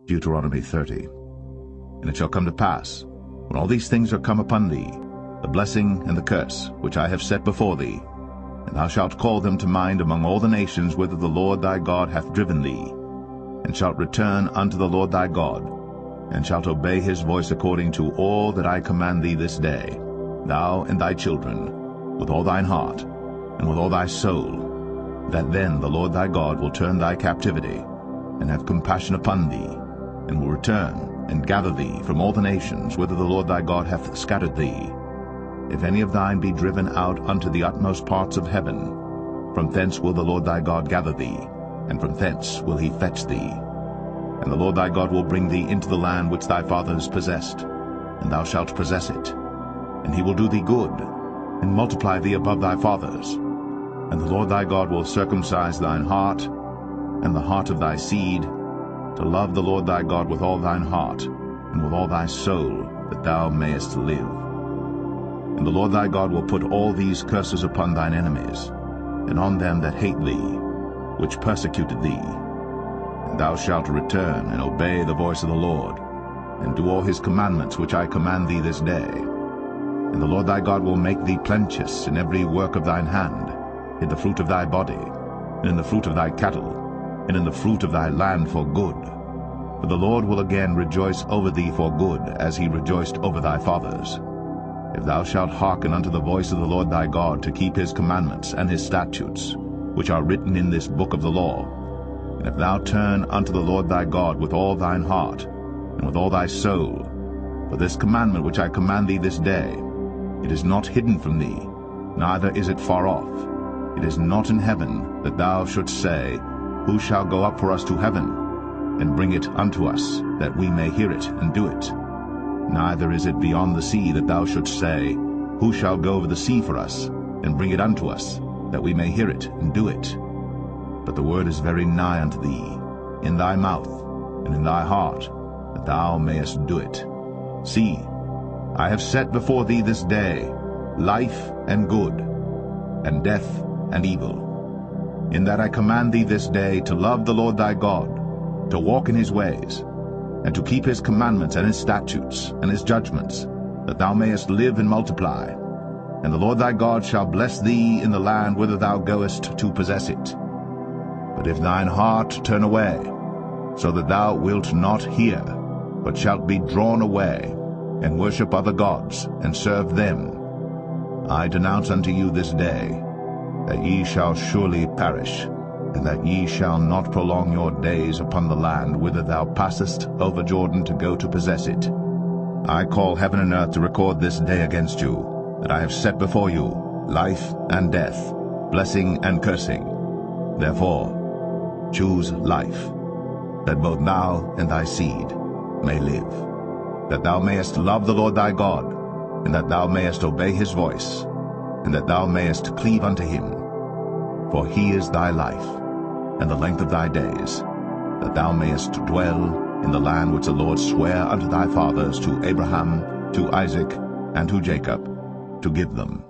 Deuteronomy 30. And it shall come to pass, when all these things are come upon thee, the blessing and the curse which I have set before thee, and thou shalt call them to mind among all the nations whither the Lord thy God hath driven thee, and shalt return unto the Lord thy God, and shalt obey his voice according to all that I command thee this day, thou and thy children, with all thine heart, and with all thy soul, that then the Lord thy God will turn thy captivity, and have compassion upon thee, and will return and gather thee from all the nations whither the Lord thy God hath scattered thee. If any of thine be driven out unto the utmost parts of heaven, from thence will the Lord thy God gather thee, and from thence will he fetch thee. And the Lord thy God will bring thee into the land which thy fathers possessed, and thou shalt possess it. And he will do thee good, and multiply thee above thy fathers. And the Lord thy God will circumcise thine heart, and the heart of thy seed, to love the Lord thy God with all thine heart, and with all thy soul, that thou mayest live. And the Lord thy God will put all these curses upon thine enemies, and on them that hate thee, which persecuted thee. And thou shalt return and obey the voice of the Lord, and do all his commandments which I command thee this day. And the Lord thy God will make thee plenteous in every work of thine hand, in the fruit of thy body, and in the fruit of thy cattle, and in the fruit of thy land for good. For the Lord will again rejoice over thee for good, as he rejoiced over thy fathers. If thou shalt hearken unto the voice of the Lord thy God, to keep his commandments and his statutes, which are written in this book of the law, and if thou turn unto the Lord thy God with all thine heart, and with all thy soul, for this commandment which I command thee this day, it is not hidden from thee, neither is it far off. It is not in heaven, that thou shouldst say, Who shall go up for us to heaven, and bring it unto us, that we may hear it and do it? Neither is it beyond the sea, that thou shouldst say, Who shall go over the sea for us, and bring it unto us, that we may hear it and do it? But the word is very nigh unto thee, in thy mouth, and in thy heart, that thou mayest do it. See, I have set before thee this day life and good, and death and evil. In that I command thee this day to love the Lord thy God, to walk in his ways, and to keep his commandments and his statutes and his judgments, that thou mayest live and multiply. And the Lord thy God shall bless thee in the land whither thou goest to possess it. But if thine heart turn away, so that thou wilt not hear, but shalt be drawn away, and worship other gods, and serve them, I denounce unto you this day, that ye shall surely perish, and that ye shall not prolong your days upon the land whither thou passest over Jordan to go to possess it. I call heaven and earth to record this day against you, that I have set before you life and death, blessing and cursing. Therefore choose life, that both thou and thy seed may live, that thou mayest love the Lord thy God, and that thou mayest obey his voice, and that thou mayest cleave unto him. For he is thy life, and the length of thy days, that thou mayest dwell in the land which the Lord sware unto thy fathers, to Abraham, to Isaac, and to Jacob, to give them.